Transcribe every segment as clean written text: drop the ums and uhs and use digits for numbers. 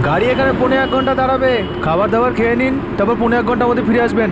গাড়ি এখানে 1.5 ঘন্টা দাঁড়াবে। খাবার দাবার খেয়ে নিন, তারপর 1.5 ঘন্টার মধ্যে ফিরে আসবেন।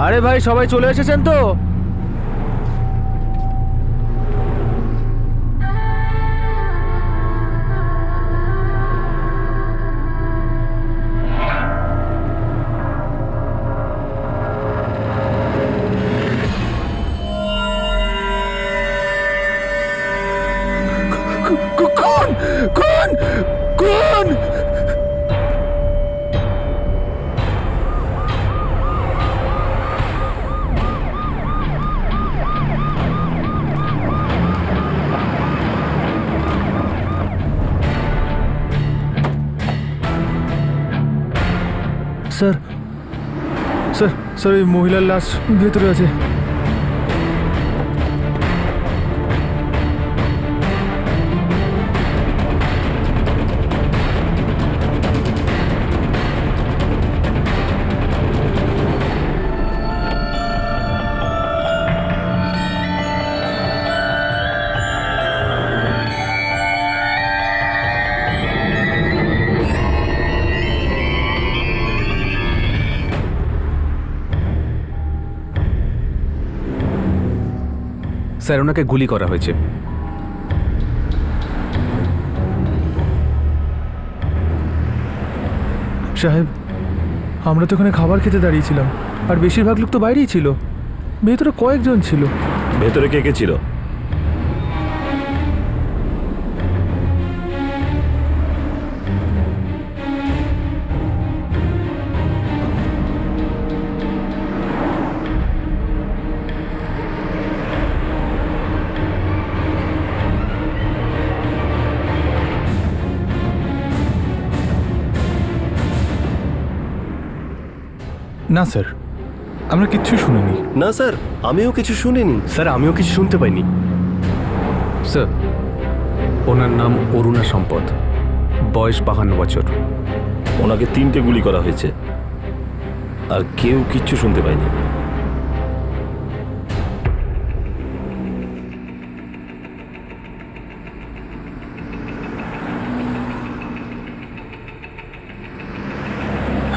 আরে ভাই, সবাই চলে এসেছেন তো? কোন কোন কোন? স্যার স্যার স্যার, এই মহিলার লাশ ভেতরে আছে। স্যার, ওনাকে গুলি করা হয়েছে। সাহেব, আমরা তো এখানে খাবার খেতে দাঁড়িয়েছিলাম, আর বেশিরভাগ লোক তো বাইরেই ছিল। ভেতরে কয়েকজন ছিল। ভেতরে কে কে ছিল? না স্যার, আমরা কিচ্ছু শুনিনি। না স্যার, আমিও কিছু শুনিনি। স্যার, আমিও কিছু শুনতে পাইনি। স্যার, ওনার নাম অরুণা সম্পদ, বয়স 52 বছর। ওনাকে 3টে গুলি করা হয়েছে, আর কেউ কিচ্ছু শুনতে পায়নি।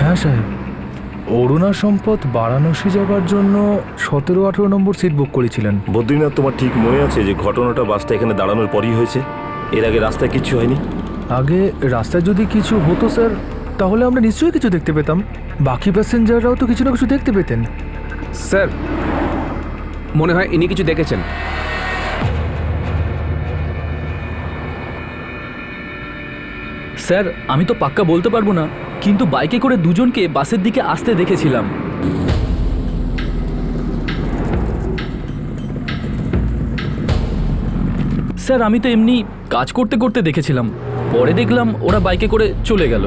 হ্যাঁ সাহেব, অরুণা সম্পদ বারাণসী যাবার জন্য 17-18 নম্বর সিট বুক করেছিলেন। বদ্রীনাথ, তোমার ঠিক মনে আছে যে ঘটনাটা বাসটা এখানে দাঁড়ানোর পরই হয়েছে? এর আগে রাস্তায় কিচ্ছু হয়নি? আগে রাস্তায় যদি কিছু হতো স্যার, তাহলে আমরা নিশ্চয়ই কিছু দেখতে পেতাম। বাকি প্যাসেঞ্জাররাও তো কিছু না কিছু দেখতে পেতেন। স্যার, মনে হয় ইনি কিছু দেখেছেন। স্যার, আমি তো পাক্কা বলতে পারবো না, কিন্তু বাইকে করে দুজনকে বাসের দিকে আসতে দেখেছিলাম। স্যার, আমি তো এমনি কাজ করতে করতে দেখেছিলাম, পরে দেখলাম ওরা বাইকে করে চলে গেল।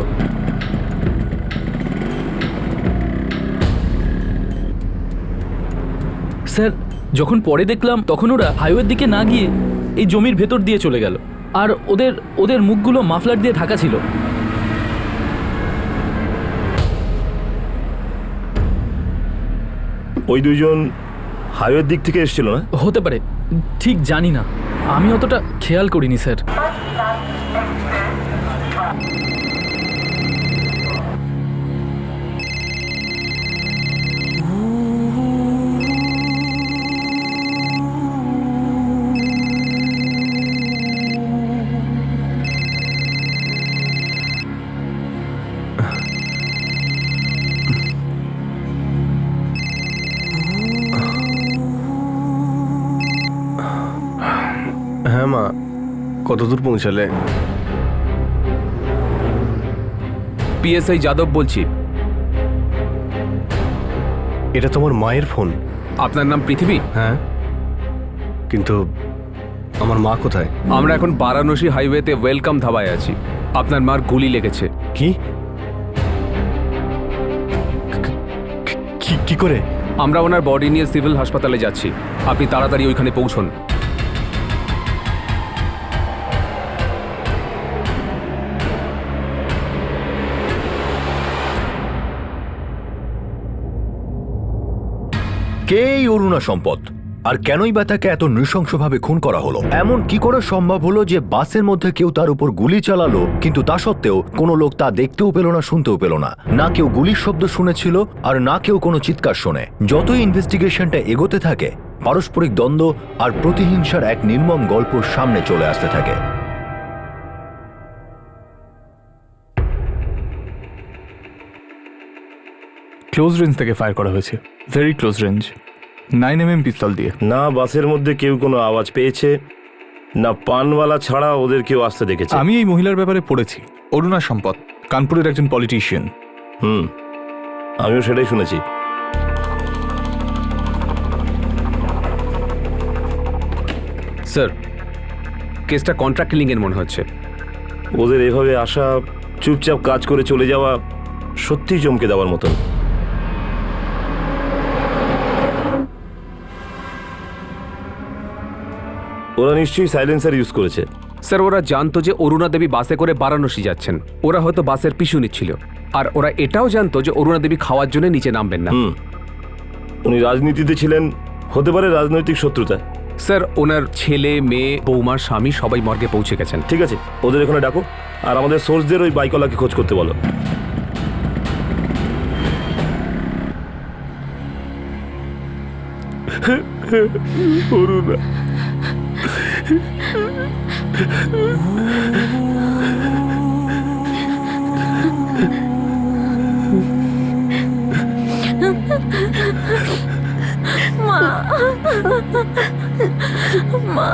স্যার, যখন পরে দেখলাম তখন ওরা হাইওয়ের দিকে না গিয়ে এই জমির ভেতর দিয়ে চলে গেল, আর ওদের ওদের মুখগুলো মাফলার দিয়ে ঢাকা ছিল। ওই দুইজন হাইওয়ের দিক থেকে এসেছিল না? হতে পারে, ঠিক জানি না। আমি অতটা খেয়াল করিনি স্যার। হ্যাঁ মা, কতদূর পৌঁছালে? পিএসআই যাদব বলছি। এটা তোমার মায়ের ফোন? আপনার নাম পৃথিবী? হ্যাঁ, কিন্তু আমার মা কোথায়? আমরা এখন বারাণসী হাইওয়েতে ওয়েলকাম ধাবায় আছি। আপনার মার গুলি লেগেছে। কি কি করে? আমরা ওনার বডি নিয়ে সিভিল হাসপাতালে যাচ্ছি, আপনি তাড়াতাড়ি ওইখানে পৌঁছন। কে এই অরুণা সম্পদ, আর কেনই বা তাকে এত নৃশংসভাবে খুন করা হলো? এমন কি করে সম্ভব হলো যে বাসের মধ্যে কেউ তার উপর গুলি চালালো, কিন্তু তা সত্ত্বেও কোনো লোক তা দেখতেও পেল না, শুনতেও পেল না? না কেউ গুলির শব্দ শুনেছিল, আর না কেউ কোনো চিৎকার শোনে। যতই ইনভেস্টিগেশনটা এগোতে থাকে, পারস্পরিক দ্বন্দ্ব আর প্রতিহিংসার এক নির্মম গল্প সামনে চলে আসতে থাকে। ক্লোজ রেঞ্জ থেকে ফায়ার করা হয়েছে, ভেরি ক্লোজ রেঞ্জ, 9mm পিস্তল দিয়ে। না বাসের মধ্যে কেউ কোনো আওয়াজ পেয়েছে, না পানওয়ালা ছাড়া ওদের কেউ আসতে দেখেছে। আমি এই মহিলার ব্যাপারে পড়েছি, অরুণা সম্পদ, কানপুরের একজন পলিটিশিয়ান। আমিও সেটাই শুনেছি। স্যার, কেসটা কন্ট্রাক্ট কিলিং এর মনে হচ্ছে। ওদের এভাবে আসা, চুপচাপ কাজ করে চলে যাওয়া সত্যিই চমকে দেওয়ার মতন। ওরা নিশ্চয়ই সাইলেন্সার ইউজ করেছে। স্যার, ওরা জানতো যে অরুণা দেবী বাসে করে বারাণসী যাচ্ছেন। ওরা হয়তো বাসের পিছু নিচ্ছিল, আর ওরা এটাও জানতো যে অরুণা দেবী খাওয়ার জন্য নিচে নামবেন না। উনি রাজনীতিতে ছিলেন, হতে পারে রাজনৈতিক শত্রুতা। স্যার, ওনার ছেলে, মেয়ে, বৌমা, স্বামী সবাই মর্গে পৌঁছে গেছেন। ঠিক আছে, ওদের এখানে ডাকো, আর আমাদের সোর্সদের ওই বাইকওয়ালাকে খোঁজ করতে বলো। অরুণা, মা, মা,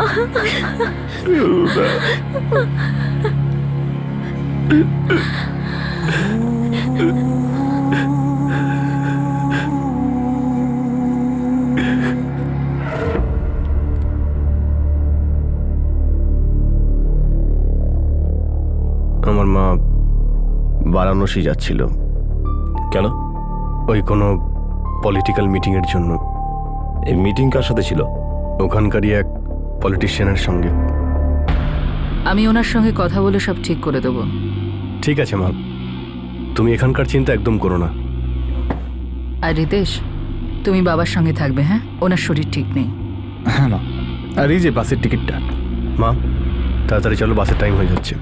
আমার মা বারাণসী যাচ্ছিল। কেন? ওই কোনো পলিটিক্যাল মিটিংয়ের জন্য। এই মিটিং কার সাথে ছিল? ওখানকারই এক পলিটিশিয়ানের সঙ্গে। আমি ওনার সঙ্গে কথা বলে সব ঠিক করে দেব। ঠিক আছে মা, তুমি এখানকার চিন্তা একদম করো না। আর রিতেশ, তুমি বাবার সঙ্গে থাকবে, হ্যাঁ? ওনার শরীর ঠিক নেই। হ্যাঁ মা, আর এই যে বাসের টিকিটটা। মা, তাড়াতাড়ি চলো, বাসের টাইম হয়ে যাচ্ছে।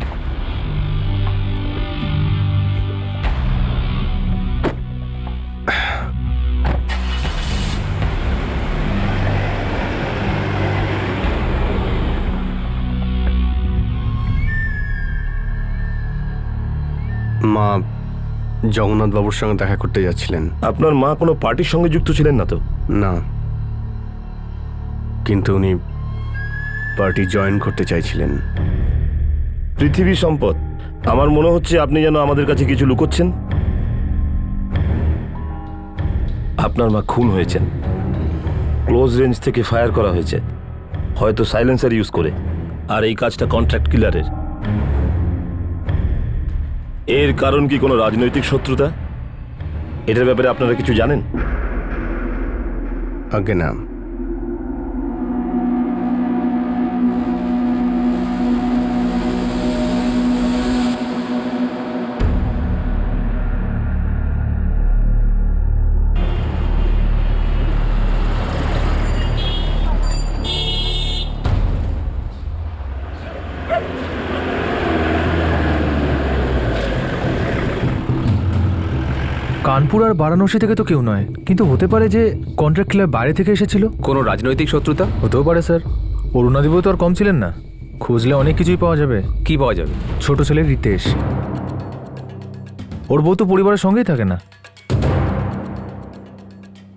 মা জগন্নাথ বাবুর সঙ্গে দেখা করতে যাচ্ছিলেন। আপনার মা কোনো পার্টির সঙ্গে যুক্ত ছিলেন না তো? না, কিন্তু উনি পার্টি জয়েন করতে চাইছিলেন। পৃথিবী সম্পদ, আমার মনে হচ্ছে আপনি যেন আমাদের কাছে কিছু লুকোচ্ছেন। আপনার মা খুন হয়েছেন, ক্লোজ রেঞ্জ থেকে ফায়ার করা হয়েছে, হয়তো সাইলেন্সার ইউজ করে। আর এই কাজটা কন্ট্রাক্ট কিলারের। এর কারণ কি কোনো রাজনৈতিক শত্রুতা? এটার ব্যাপারে আপনারা কিছু জানেন? আগে না। কানপুর আর বারাণসী থেকে তো কেউ নয়, কিন্তু হতে পারে যে কন্ট্রাক্ট কিলার বাইরে থেকে এসেছিল। কোনো রাজনৈতিক শত্রুতা? হতেও পারে স্যার। অরুণাদেবও তো আর কম ছিলেন না, খুঁজলে অনেক কিছুই পাওয়া যাবে। কি পাওয়া যাবে? ছোট ছেলে রিতেশ, ওর বউ তো পরিবারের সঙ্গেই থাকে না।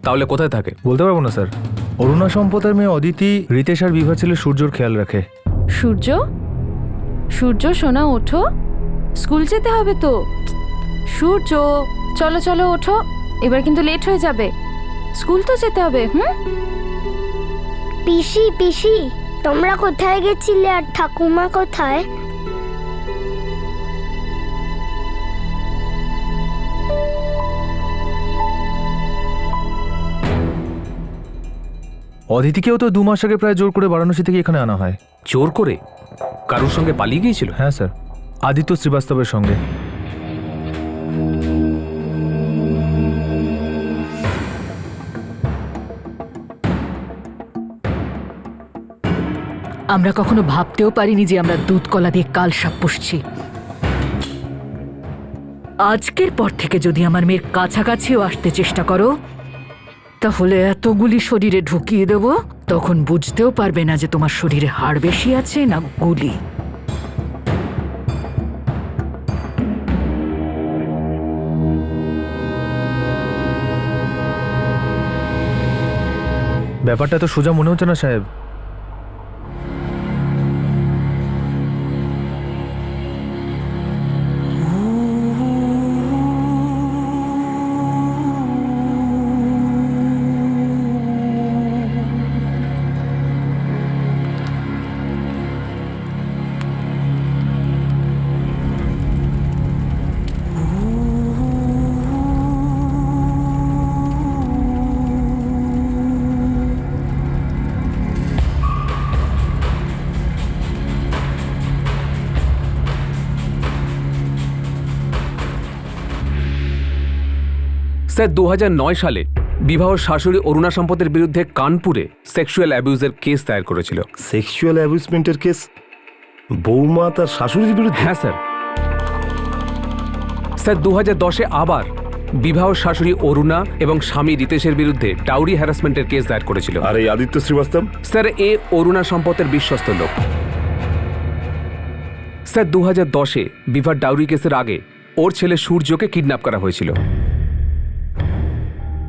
তাহলে কোথায় থাকে? বলতে পারবো না স্যার। অরুণা সম্পদের মেয়ে অদিতি রিতেশ আর বিভা ছেলে সূর্যর খেয়াল রাখে। সূর্য, সূর্য সোনা ওঠো, স্কুল যেতে হবে তো। সূর্য, চলো চলো ওঠো, এবার কিন্তু লেট হয়ে যাবে, স্কুল তো যেতে হবে। পিসি পিসি, তোমরা কোথায় গেছিলে আর ঠাকুমা কোথায়? অদিতিকেও তো 2 মাস আগে প্রায় জোর করে বারাণসী থেকে এখানে আনা হয়। জোর করে? কারোর সঙ্গে পালিয়ে গিয়েছিল? হ্যাঁ স্যার, আদিত্য শ্রীবাস্তবের সঙ্গে। আমরা কখনো ভাবতেও পারিনি যে আমরা দুধ কলা দিয়ে কাল সাপ পুষছি। আজকের পর থেকে যদি আমার মেয়ের কাছাকাছিও আসতে চেষ্টা করো, তাহলে এতগুলি শরীরে ঢুকিয়ে দেব, তখন বুঝতেও পারবে না যে তোমার শরীরে হাড় বেশি আছে না গুলি। ব্যাপারটা তো সোজা মনে হচ্ছে না সাহেব। স্যার 2009 সালে বিবাহ শাশুড়ি অরুণা সম্পদের বিরুদ্ধে কানপুরে সেক্সুয়াল অ্যাবিউজের কেস দায়ের করেছিল। সেক্সুয়াল অ্যাবিউজমেন্টের কেস? বৌমা তার শাশুড়ির বিরুদ্ধে? হ্যাঁ স্যার। স্যার 2010-এ আবার বিবাহ শাশুড়ি অরুণা এবং স্বামী রিতেশের বিরুদ্ধে ডাউরি হ্যারাসমেন্টের কেস দায়ের করেছিল। আর এই আদিত্য শ্রীবাস্তব? স্যার এ অরুণা সম্পদের বিশ্বস্ত লোক। স্যার 2010-এ বিভার ডাউরি কেসের আগে ওর ছেলে সূর্যকে কিডন্যাপ করা হয়েছিল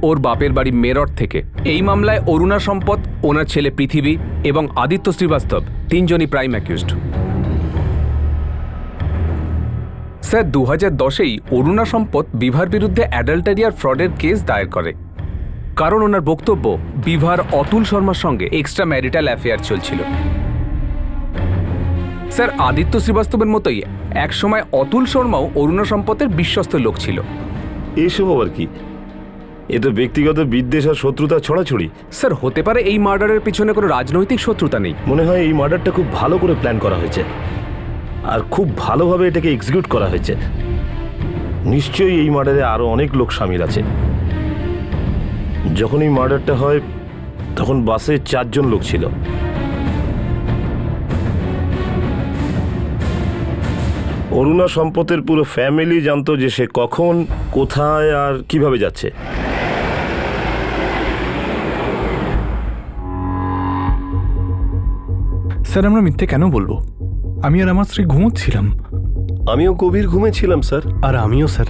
ওর বাপের বাড়ি মেরঠ থেকে। এই মামলায় অরুণা সম্পদ, ওনার ছেলে পৃথিবী এবং আদিত্য শ্রীবাস্তব তিনজনই প্রাইম অ্যাকিউজড। স্যার 2010-এই অরুণা সম্পদ বিভার বিরুদ্ধে অ্যাডাল্টারি আর ফ্রডের কেস দায়ের করে, কারণ ওনার বক্তব্য বিভার অতুল শর্মার সঙ্গে এক্সট্রা ম্যারিটাল অ্যাফেয়ার চলছিল। স্যার আদিত্য শ্রীবাস্তবের মতোই একসময় অতুল শর্মাও অরুণা সম্পদের বিশ্বস্ত লোক ছিল। এসব আবার কি? এ তো ব্যক্তিগত বিদ্বেষ আর শত্রুতা ছড়াছড়ি। স্যার হতে পারে এই মার্ডারের পিছনে কোনো রাজনৈতিক শত্রুতা নেই। মনে হয় এই মার্ডারটা খুব ভালো করে প্ল্যান করা হয়েছে আর খুব ভালোভাবে এটাকে এক্সিকিউট করা হয়েছে। নিশ্চয়ই এই মার্ডারে আরো অনেক লোক শামিল আছে। যখন এই মার্ডারটা হয় তখন বাসে 4 জন লোক ছিল। অরুণা সম্পদের পুরো ফ্যামিলি জানতো যে সে কখন, কোথায় আর কিভাবে যাচ্ছে। স্যার আমরা মিথ্যে কেন বলবো? আমি আর আমার স্ত্রী ঘুমোচ্ছিলাম। আমিও গভীর ঘুমেছিলাম স্যার। আর আমিও স্যার।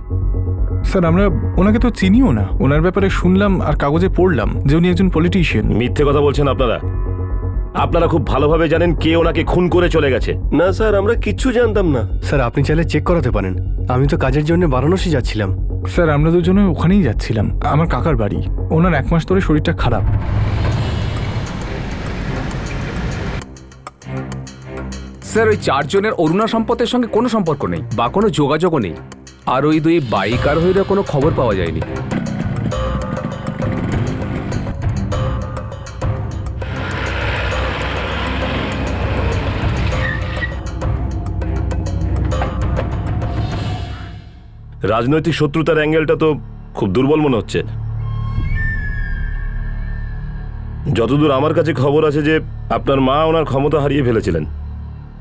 স্যার আমরা ওনাকে তো চিনিও না, ওনার ব্যাপারে শুনলাম আর কাগজে পড়লাম যে উনি একজন পলিটিশিয়ান। মিথ্যে কথা বলছেন আপনারা। আপনারা খুব ভালোভাবে জানেন কে ওনাকে খুন করে চলে গেছে। না স্যার, আমরা কিচ্ছু জানতাম না। স্যার আপনি চাইলে চেক করাতে পারেন। আমি তো কাজের জন্য বারাণসী যাচ্ছিলাম। স্যার আমরা দুজনে ওখানেই যাচ্ছিলাম, আমার কাকার বাড়ি। ওনার 1 মাস ধরে শরীরটা খারাপ। স্যার ওই 4 জনের অরুণা সম্পদের সঙ্গে কোনো সম্পর্ক নেই বা কোনো যোগাযোগও নেই। আর ওই 2 বাইক আরোহীরা কোনো খবর পাওয়া যায়নি। রাজনৈতিক শত্রুতার অ্যাঙ্গেলটা তো খুব দুর্বল মনে হচ্ছে। যতদূর আমার কাছে খবর আছে যে আপনার মা ওনার ক্ষমতা হারিয়ে ফেলেছিলেন।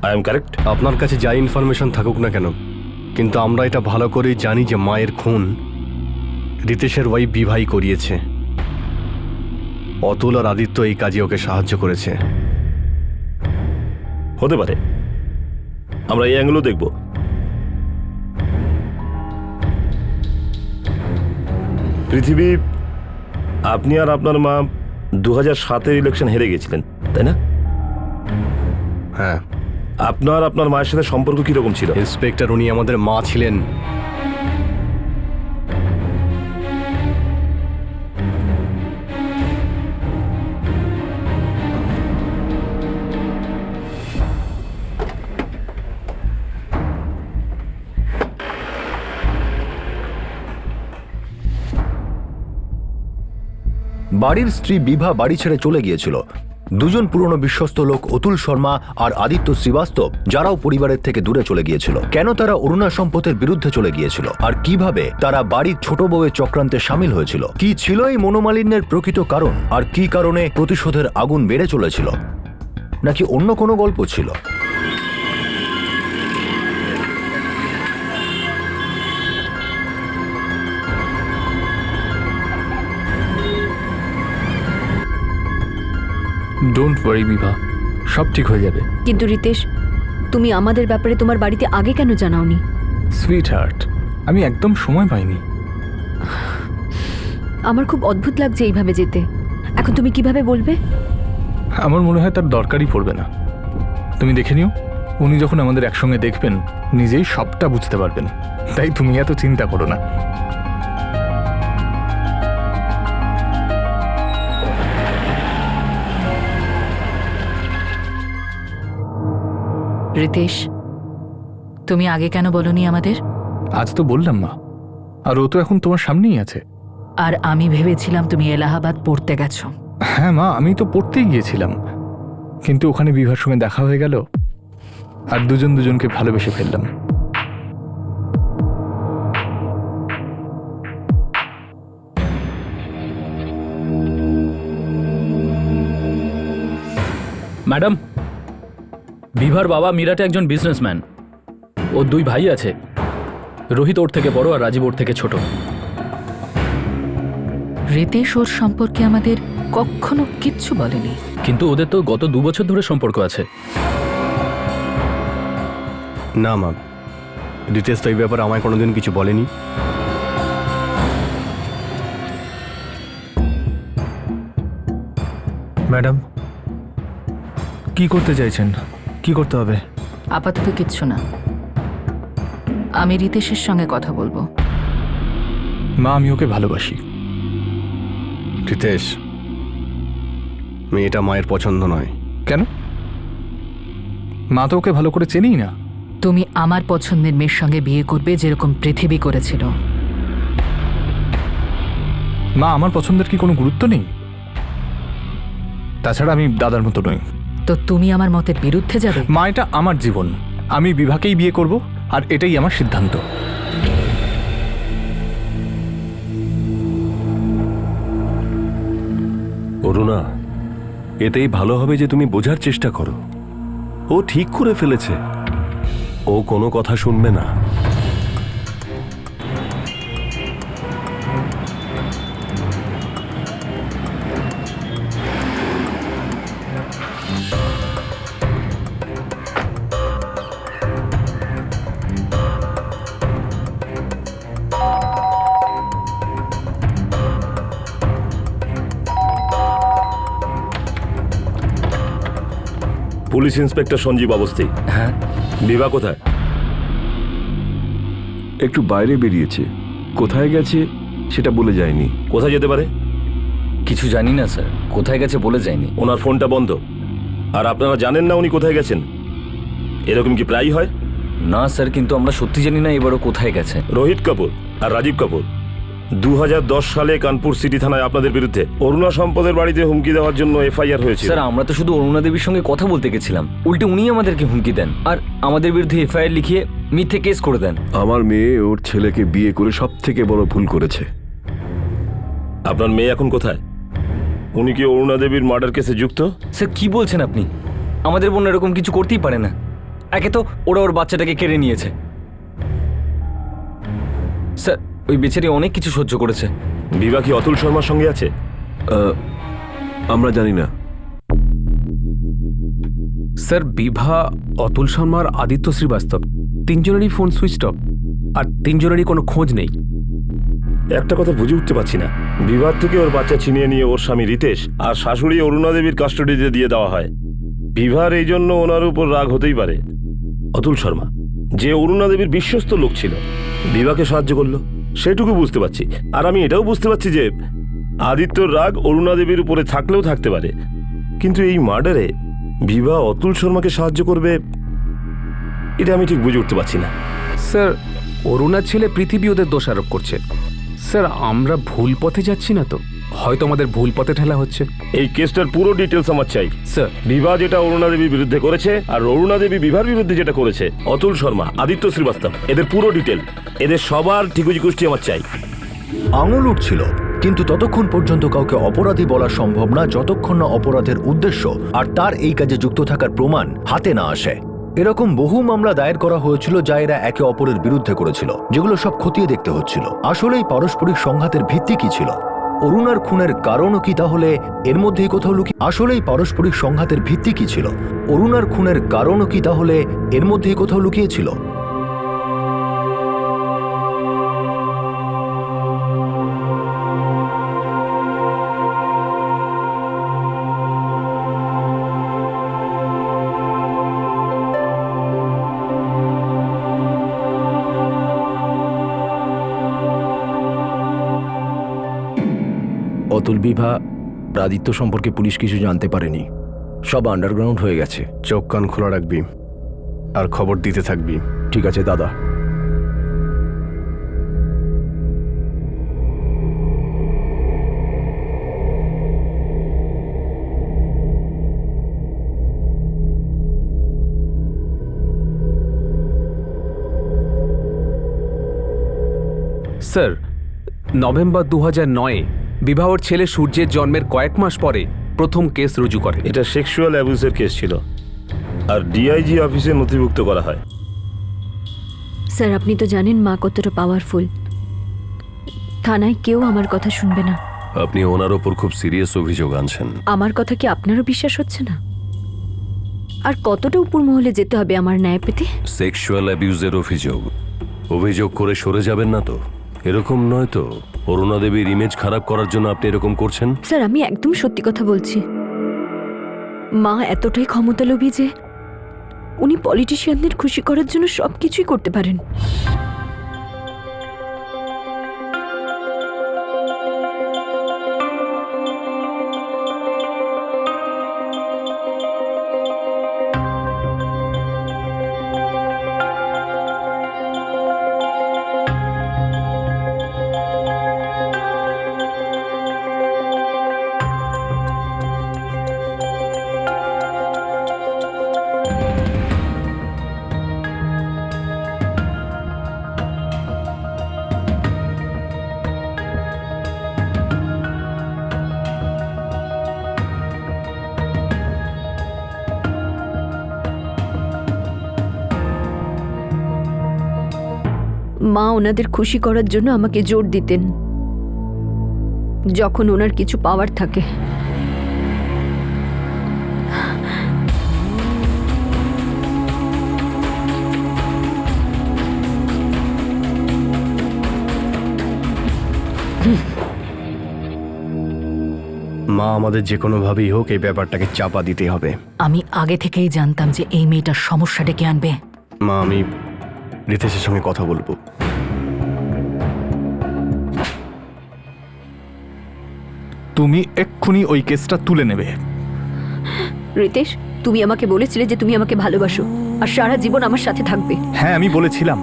I am correct? আপনার কাছে যাই ইনফরমেশন থাকুক না কেন, কিন্তু আমরা এটা ভালো করেই জানি যে মায়ের খুন রিতেশের ওয়াইফ বিভাই করিয়েছে। অতুল আর আদিত্য এই কাজে ওকে সাহায্য করেছে। হতে পারে, আমরা এই অ্যাঙ্গেলও দেখব। পৃথিবী, আপনি আর আপনার মা 2007-এর ইলেকশন হেরে গেছিলেন, তাই না? হ্যাঁ। আপনার আপনার মায়ের সাথে সম্পর্ক কিরকম ছিল? ইন্সপেক্টর, উনি আমাদের মা ছিলেন। বাড়ির স্ত্রী বিভা বাড়ি ছেড়ে চলে গিয়েছিল। দুজন পুরনো বিশ্বস্ত লোক অতুল শর্মা আর আদিত্য শ্রীবাস্তব, যারাও পরিবারের থেকে দূরে চলে গিয়েছিল। কেন তারা অরুণা সম্পদের বিরুদ্ধে চলে গিয়েছিল, আর কিভাবে তারা বাড়ির ছোট বউয়ের চক্রান্তে সামিল হয়েছিল? কি ছিল এই মনোমালিন্যের প্রকৃত কারণ, আর কি কারণে প্রতিশোধের আগুন বেড়ে চলেছিল? নাকি অন্য কোনো গল্প ছিল? ডোন্ট ওয়ারি বিভা, সব ঠিক হয়ে যাবে। কিন্তু রিতেশ, তুমি আমাদের ব্যাপারে তোমার বাড়িতে আগে কেন জানাওনি? সুইট হার্ট, আমি একদম সময় পাইনি। আমার খুব অদ্ভুত লাগছে এইভাবে যেতে। এখন তুমি কিভাবে বলবে? আমার মনে হয় তার দরকারই পড়বে না। তুমি দেখে নিও, উনি যখন আমাদের একসঙ্গে দেখবেন নিজেই সবটা বুঝতে পারবেন। তাই তুমি এত চিন্তা করো না। রিতেশ, তুমি আগে কেন বলনি আমাদের? আজ তো বললাম মা, আর ও তো এখন তোমার সামনেই আছে। আর আমি ভেবেছিলাম তুমি এলাহাবাদ পড়তে গেছো। হ্যাঁ মা, আমি তো পড়তেই গিয়েছিলাম, কিন্তু ওখানে বিভার সঙ্গে দেখা হয়ে গেল আর দুজন দুজনকে ভালোবেসে ফেললাম। ম্যাডাম, বিভার বাবা মিরাটে একজন বিজনেসম্যান। ওর দুই ভাই আছে, রোহিত ওর থেকে বড় আর রাজীব ওর থেকে ছোট। রিতেশ ওর সম্পর্কে আমাদের কখনো কিচ্ছু বলেনি। কিন্তু ওদের তো গত 2 বছর ধরে সম্পর্ক আছে। না মা, রিতেশ তো এই ব্যাপারে আমায় কোনোদিন কিছু বলেনি। ম্যাডাম, কি করতে চাইছেন? কি করতে হবে? আপাতত কিচ্ছু না, আমি রিতেশের সঙ্গে কথা বলবো। মা, আমি ওকে ভালোবাসি। রিতেশ, মেয়েটা মায়ের পছন্দ নয়। কেন? মা তো ওকে ভালো করে চেনেই না। তুমি আমার পছন্দের মেয়ের সঙ্গে বিয়ে করবে, যেরকম পৃথিবী করেছিল। মা, আমার পছন্দের কি কোনো গুরুত্ব নেই? তাছাড়া আমি দাদার মতো নই। তো তুমি আমার মতের বিরুদ্ধে যাবে? মা, এটা আমার জীবন, আমি বিভাকেই বিয়ে করব, আর এটাই আমার সিদ্ধান্ত। অরুণা, এতেই ভালো হবে যে তুমি বোঝার চেষ্টা করো। ও ঠিক করে ফেলেছে, ও কোনো কথা শুনবে না। Police inspector Sanjeev অবস্থি। হ্যাঁ, বিভা কোথায়? একটু বাইরে বেরিয়েছে, কোথায় গেছে সেটা বলে যায়নি। কোথায় যেতে পারে? কিছু জানি না স্যার, কোথায় গেছে বলে যায়নি। ওনার ফোনটা বন্ধ, আর আপনারা জানেন না উনি কোথায় গেছেন? এরকম কি প্রায়ই হয়? না স্যার, কিন্তু আমরা সত্যি জানি না এবারও কোথায় গেছে। রোহিত কাপুর আর রাজীব কাপুর 2010 সালে কানপুর সিটি থানায় আপনাদের বিরুদ্ধে অরুণা সম্পদের বাড়িতে হুমকি দেওয়ার জন্য এফআইআর হয়েছে। স্যার, আমরা তো শুধু অরুণা দেবীর সঙ্গে কথা বলতে গেছিলাম, উল্টে উনি আমাদেরকে হুমকি দেন আর আমাদের বিরুদ্ধে এফআইআর লিখিয়ে মিথ্যে কেস করে দেন। আমার মেয়ে ওর ছেলেকে বিয়ে করে সব থেকে বড় ভুল করেছে। আপনার মেয়ে এখন কোথায়? উনি কি অরুণা দেবীর মার্ডার কেসে যুক্ত? স্যার, কি বলছেন আপনি? আমাদের বোন এরকম কিছু করতেই পারে না। একে তো ওরা ওর বাচ্চাটাকে কেড়ে নিয়েছে। স্যার ওই বেচারি অনেক কিছু সহ্য করেছে। বিভা কি অতুল শর্মার সঙ্গে আছে? আমরা জানি না। স্যার, বিভা, অতুল শর্মা আর আদিত্য শ্রীবাস্তব তিনজনেরই ফোন সুইচ অফ, আর তিনজনেরই কোনো খোঁজ নেই। একটা কথা বুঝে উঠতে পারছি না, বিভার থেকে ওর বাচ্চা ছিনিয়ে নিয়ে ওর স্বামী রিতেশ আর শাশুড়ি অরুণা দেবীর কাস্টডিতে দিয়ে দেওয়া হয়। বিভার এই জন্য ওনার উপর রাগ হতেই পারে। অতুল শর্মা যে অরুণা দেবীর বিশ্বস্ত লোক ছিল, বিভাকে সাহায্য করলো, সেটুকু বুঝতে পারছি। আর আমি এটাও বুঝতে পারছি যে আদিত্যর রাগ অরুণা দেবীর উপরে থাকলেও থাকতে পারে, কিন্তু এই মার্ডারে বিভা অতুল শর্মাকে সাহায্য করবে, এটা আমি ঠিক বুঝে উঠতে পারছি না। স্যার, অরুণার ছেলে পৃথিবী ওদের দোষারোপ করছে। স্যার, আমরা ভুল পথে যাচ্ছি না তো? হয়তো আমাদের ভুল পথে ঠেলা হচ্ছে। এই কেসটার পুরো ডিটেলস আমার চাই স্যার। বিভা যেটা অরুণা দেবীর বিরুদ্ধে করেছে আর অরুণা দেবী বিভার বিরুদ্ধে যেটা করেছে, অতুল শর্মা, আদিত্য শ্রীবাস্তব, এদের পুরো ডিটেল, এদের সবার ঠিকুজি কুষ্টি আমার চাই। আঙুল উঠছিল, কিন্তু ততক্ষণ পর্যন্ত কাউকে অপরাধী বলা সম্ভব না যতক্ষণ না অপরাধের উদ্দেশ্য আর তার এই কাজে যুক্ত থাকার প্রমাণ হাতে না আসে। এরকম বহু মামলা দায়ের করা হয়েছিল যা এরা একে অপরের বিরুদ্ধে করেছিল, যেগুলো সব খতিয়ে দেখতে হচ্ছিল আসলে এই পারস্পরিক সংঘাতের ভিত্তি কি ছিল, অরুণার খুনের কারণও কি তাহলে এর মধ্যেই কোথাও লুকিয়ে। আসলেই পারস্পরিক সংঘাতের ভিত্তি কি ছিল, অরুণার খুনের কারণও কি তাহলে এর মধ্যেই কোথাও লুকিয়েছিল। অতুল, বিভা, আদিত্য সম্পর্কে পুলিশ কিছু জানতে পারেনি, সব আন্ডারগ্রাউন্ড হয়ে গেছে। চোখ কান খোলা রাখবি আর খবর দিতে থাকবি। ঠিক আছে দাদা। স্যার, নভেম্বর 2009-এ বিবাহর ছেলে সূর্যের জন্মের কয়েক মাস পরে প্রথম কেস রুজু করে। এটা সেক্সুয়াল অ্যাবিউজের কেস ছিল আর ডিআইজি অফিসে নথিভুক্ত করা হয়। স্যার, আপনি তো জানেন মা কতটা পাওয়ারফুল। থানায় কেউ আমার কথা শুনবে না। আপনি ওনার ওপর খুব সিরিয়াস অভিযোগ আনছেন। আমার কথা কি আপনারও বিশ্বাস হচ্ছে না? আর কতটা উপর মহলে যেতে হবে আমার ন্যায় পেতে? সেক্সুয়াল অ্যাবিউজের অভিযোগ করে সরে যাবেন না তো? এরকম নয় তো অরুণা দেবীর ইমেজ খারাপ করার জন্য আপনি এরকম করছেন? স্যার, আমি একদম সত্যি কথা বলছি। মা এতটাই ক্ষমতালোভী যে উনি পলিটিশিয়ানদের খুশি করার জন্য সবকিছুই করতে পারেন। মা ওনাদের খুশি করার জন্য আমাকে জোর দিতেন যখন ওনার কিছু পাওয়ার থাকে। মা আমাদের যে কোনোভাবেই হোক এই ব্যাপারটাকে চাপা দিতে হবে। আমি আগে থেকেই জানতাম যে এই মেয়েটার সমস্যা ডেকে আনবে। মা, আমি রিতেশের সঙ্গে কথা বলবো। তুমি এক্ষুনি ওই কেসটা তুলে নেবে। রিতেশ, তুমি আমাকে বলেছিলে যে তুমি আমাকে ভালোবাসো আর সারা জীবন আমার সাথে থাকবে। হ্যাঁ, আমি বলেছিলাম,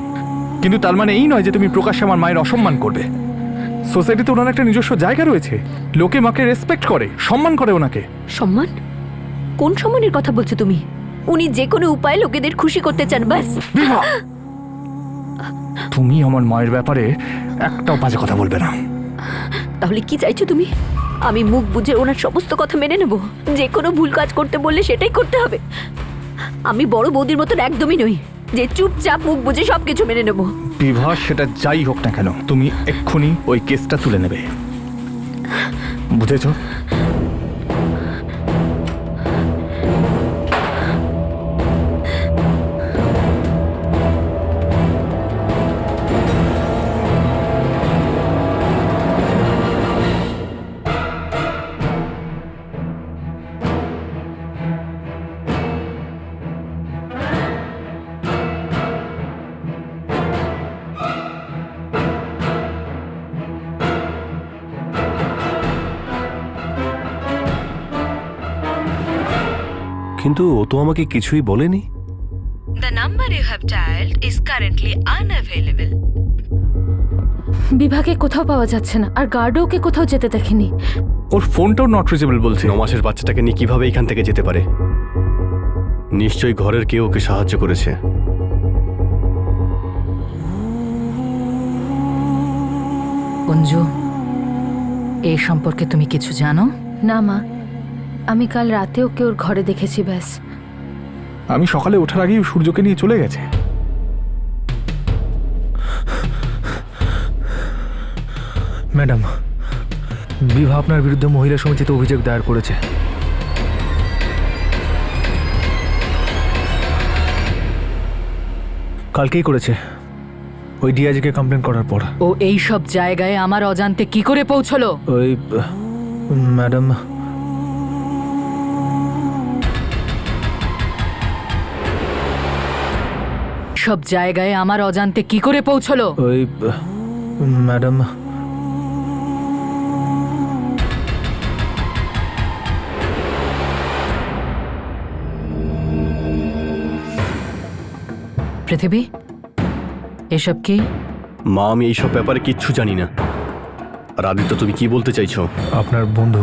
কিন্তু তার মানে এই নয় যে তুমি প্রকাশ্যে আমার মায়ের অসম্মান করবে। সোসাইটিতে ওনার একটা নিজস্ব জায়গা রয়েছে, লোকে মাকে রেসপেক্ট করে, সম্মান করে ওনাকে। সম্মান? কোন সম্মানের কথা বলছো তুমি? উনি যে কোনো উপায়ে লোকেদের খুশি করতে চান, ব্যাস। তুমি আমার মায়ের ব্যাপারে একটাও বাজে কথা বলবে না। তাহলে কি চাইছো তুমি? আমি মুখ বুঝে ওনার সমস্ত কথা মেনে নেব? যে কোনো ভুল কাজ করতে বললে সেটাই করতে হবে? আমি বড় বৌদির মতন একদমই নই যে চুপচাপ মুখ বুঝে সবকিছু মেনে নেব। বিভা, সেটা যাই হোক না কেন, তুমি এক্ষুনি ওই কেসটা তুলে নেবে, বুঝেছো? কিন্তু ও তো আমাকে কিছুই বলেনি। The number you have dialled is currently unavailable. বিভাকে কোথাও পাওয়া যাচ্ছে না, আর গার্ডও ওকে কোথাও যেতে দেখেনি। ওর ফোনটাও নট রিচেবল বলছে। 9 মাসের বাচ্চাটাকে নিয়ে কিভাবে এখান থেকে যেতে পারে? নিশ্চয়ই ঘরের কেউ ওকে সাহায্য করেছে। অঞ্জু, এই সম্পর্কে তুমি কিছু জানো? না মা, আমি কাল রাতে ওকে ওর ঘরে দেখেছি, ব্যাস। আমি সকালে ওঠার আগেই সূর্যকে নিয়ে চলে গেছে। ম্যাডাম, বিভা আপনার বিরুদ্ধে মহিলা সমিতিতে অভিযোগ দায়ের করেছে। কালকেই করেছে, ওই ডিআইজিকে কমপ্লেন করার পর। ও এই সব জায়গায় আমার অজান্তে কি করে পৌঁছলো? ওই ম্যাডাম, সব জায়গায় আমার অজান্তে কি করে পৌঁছলো? ওই ম্যাডাম, পৃথিবী, এসব কি? মা, আমি এইসব ব্যাপারে কিচ্ছু জানি না। আর আদিত্য, তুমি কি বলতে চাইছো? আপনার বন্ধু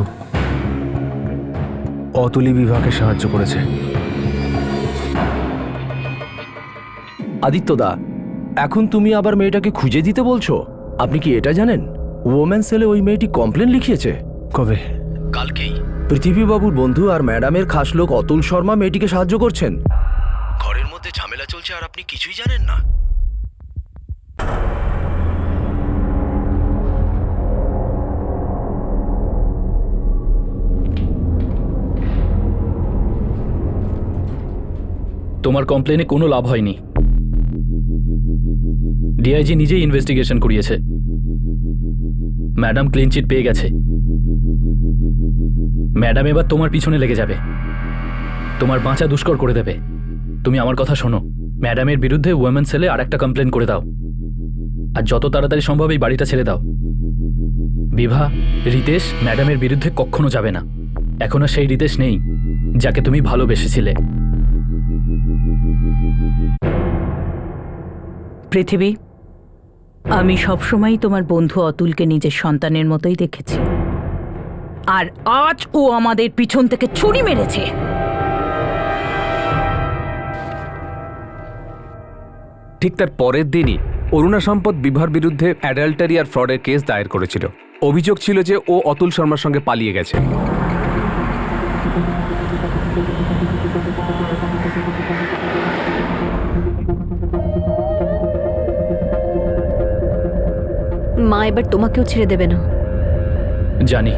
অতুলি বিভাকে সাহায্য করেছে। আদিত্য দা, এখন তুমি আবার মেয়েটাকে খুঁজে দিতে বলছো? আপনি কি এটা জানেন ওমেন সেলে ওই মেয়েটি কমপ্লেন লিখিয়েছে? কবে? কালকেই। পৃথিবীবাবুর বন্ধু আর ম্যাডামের খাস লোক অতুল শর্মা মেয়েটিকে সাহায্য করছেন। ঘরের মধ্যে ঝামেলা চলছে আর আপনি কিছুই জানেন না? তোমার কমপ্লেনে কোনো লাভ হয়নি। ডিআইজি নিজেই ইনভেস্টিগেশন করিয়েছে। ম্যাডাম ক্লিন চিট পেয়ে গেছে। ম্যাডাম এবার তোমার পিছনে লেগে যাবে, তোমার বাঁচা দুষ্কর করে দেবে। তুমি আমার কথা শোনো, ম্যাডামের বিরুদ্ধে ওমেন সেলে আর একটা কমপ্লেন করে দাও, আর যত তাড়াতাড়ি সম্ভব এই বাড়িটা ছেড়ে দাও। বিভা, রিতেশ ম্যাডামের বিরুদ্ধে কখনো যাবে না। এখন আর সেই রিতেশ নেই যাকে তুমি ভালোবেসেছিলে। পৃথিবী, আমি সবসময় তোমার বন্ধু অতুলকে নিজের সন্তানের মতোই দেখেছি, আর আজ ও আমাদের পিছন থেকে ছুরি মেরেছে। ঠিক তার পরের দিনই অরুণা সম্পদ বিভার বিরুদ্ধে অ্যাডাল্টারি আর ফ্রডের কেস দায়ের করেছিল। অভিযোগ ছিল যে ও অতুল শর্মার সঙ্গে পালিয়ে গেছে। মা এবার তোমাকেও ছেড়ে দেবে না। জানি।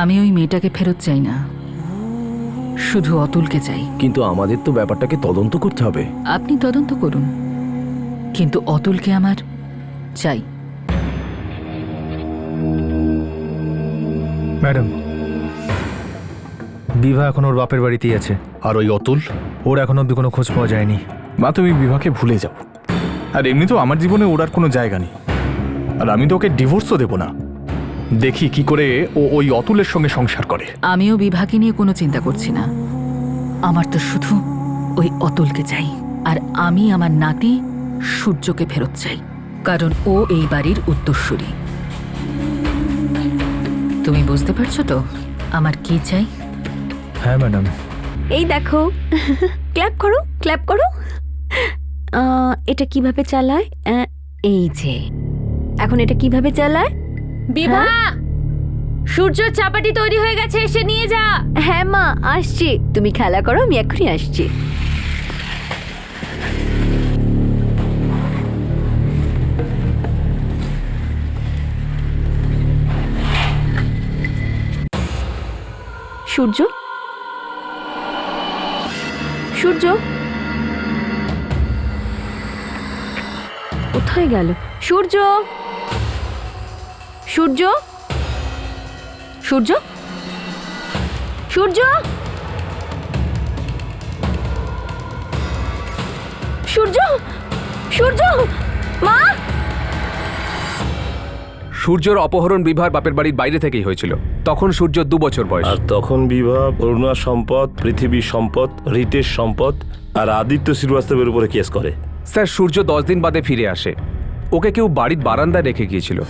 আমি ওই মেয়েটাকে ফেরত চাই না, শুধু অতুলকে চাই। কিন্তু আমাদের তো ব্যাপারটাকে তদন্ত করতে হবে। আপনি তদন্ত করুন, কিন্তু অতুলকে আমার চাই। ম্যাডাম, বিভা এখন ওর বাপের বাড়িতেই আছে। আর ওই অতুল? ওর এখন অব্দি কোনো খোঁজ পাওয়া যায়নি। মা, তুমি বিভাকে ভুলে যাও। আর এমনিতেও আমার জীবনে ওর আর কোনো জায়গা নেই, আর আমি তো ওকে ডিভোর্সও দেব না। দেখি কি করে ও ওই অতুলের সঙ্গে সংসার করে। আমিও বিভাকে নিয়ে কোনো চিন্তা করছি না। আমার তো শুধু ওই অতুলকে চাই, আর আমি আমার নাতি সূর্যকে ফেরত চাই, কারণ ও এই বাড়ির উত্তরসূরি। তুমি বুঝতে পারছো তো আমার কি চাই? হ্যাঁ ম্যাডাম। এই দেখো, ক্ল্যাপ করো, ক্ল্যাপ করো। এটা কিভাবে চালায়? এই যে, এখন এটা কিভাবে চালায়? বিভা, সূর্যর চাপাটি তৈরি হয়ে গেছে, এসে নিয়ে যা। হ্যাঁ মা, আসছি। তুমি খেলা করো, আমি এক্ষুনি আসছি। সূর্য, সূর্য কোথায় গেল? সূর্য, সূর্য, সূর্য, সূর্য, সূর্য, সূর্য, মা! সূর্যর অপহরণ বিভার বাপের বাড়ির বাইরে থেকেই হয়েছিল। তখন সূর্য 2 বছর বয়স। আর তখন বিভা, অরুণা সম্পদ, পৃথিবী সম্পদ, রিতেশ সম্পদ আর আদিত্য শ্রীবাস্তবের উপরে কেস করে। স্যার, সূর্য 10 দিন বাদে ফিরে আসে। ওকে কেউ বাড়ির বারান্দায় রেখে গিয়েছিল।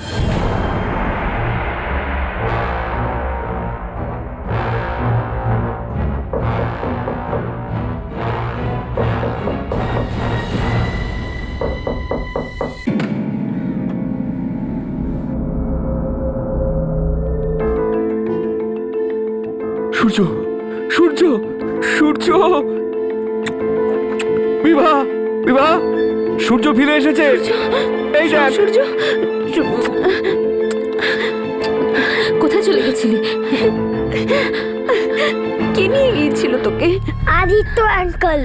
সূর্য, সূর্য, সূর্য, বিভা, বিভা, সূর্য ফিরে এসেছে। এই দেখ। সূর্য, কোথায় চলে গেছিলি? কে নিয়ে গিয়েছিল তোকে? আদিত্য আঙ্কেল।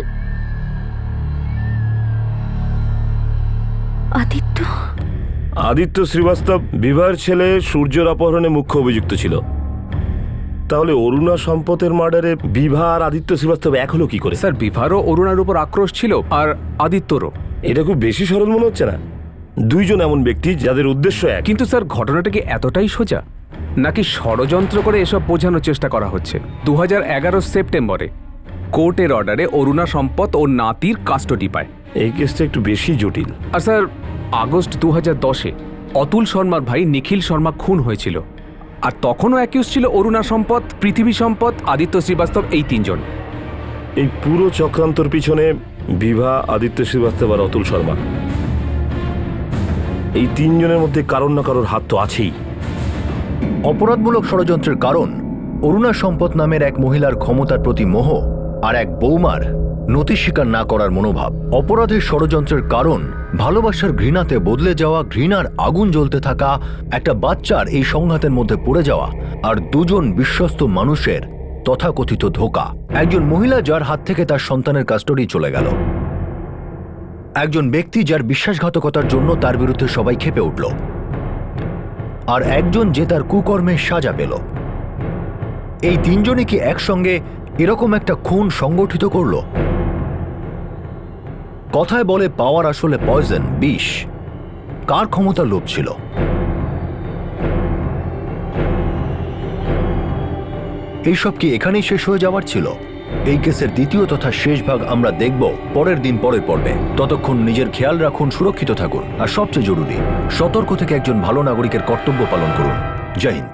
আদিত্য? আদিত্য শ্রীবাস্তব বিভার ছেলে সূর্যর অপহরণে মুখ্য অভিযুক্ত ছিল। তাহলে অরুণা সম্পদের মার্ডারে বিভা আর আদিত্য শ্রীবাস্তব এক হলো কি করে? স্যার, বিভারও অরুণার উপর আক্রোশ ছিল, আর আদিত্যরও। এটা খুব বেশি সরল মনে হচ্ছে না? দুইজন এমন ব্যক্তি যাদের উদ্দেশ্য এক। কিন্তু স্যার, ঘটনাটা কি এতটাই সোজা, নাকি ষড়যন্ত্র করে এসব বোঝানোর চেষ্টা করা হচ্ছে? 2011 সেপ্টেম্বরে কোর্টের অর্ডারে অরুণা সম্পদ ও নাতির কাস্টডি পায়। এই কেসটা একটু বেশি জটিল। আর স্যার, আগস্ট 2010-এ অতুল শর্মার ভাই নিখিল শর্মা খুন হয়েছিল, আর তখনও অ্যাকিউজ ছিল অরুণা সম্পদ, পৃথিবী সম্পদ, আদিত্য শ্রীবাস্তব, এই 3 জন। এই পুরো চক্রান্তর পিছনে বিভা, আদিত্য শ্রীবাস্তব আর অতুল শর্মা, এই 3 জনের মধ্যে কারোর না কারোর হাত তো আছেই। অপরাধমূলক ষড়যন্ত্রের কারণ অরুণা সম্পদ নামের এক মহিলার ক্ষমতার প্রতি মোহ আর এক বৌমার নতি স্বীকার না করার মনোভাব। অপরাধের ষড়যন্ত্রের কারণ ভালোবাসার ঘৃণাতে বদলে যাওয়া, ঘৃণার আগুন জ্বলতে থাকা একটা বাচ্চার এই সংঘাতের মধ্যে পড়ে যাওয়া, আর 2 জন বিশ্বস্ত মানুষের তথাকথিত ধোঁকা। একজন মহিলা যার হাত থেকে তার সন্তানের কাস্টডি চলে গেল, একজন ব্যক্তি যার বিশ্বাসঘাতকতার জন্য তার বিরুদ্ধে সবাই ক্ষেপে উঠল, আর একজন যে তার কুকর্মের সাজা পেল। এই 3 জনই কি একসঙ্গে এরকম একটা খুন সংগঠিত করল? কথায় বলে পাওয়ার আসলে পয়জন, বিষ। কার ক্ষমতা লোভ ছিল? এইসব কি এখানেই শেষ হয়ে যাওয়ার ছিল? এই কেসের দ্বিতীয় তথা শেষ ভাগ আমরা দেখব পরের দিন, পরের পর্বে। ততক্ষণ নিজের খেয়াল রাখুন, সুরক্ষিত থাকুন, আর সবচেয়ে জরুরি, সতর্ক থেকে একজন ভালো নাগরিকের কর্তব্য পালন করুন। জয় হিন্দ।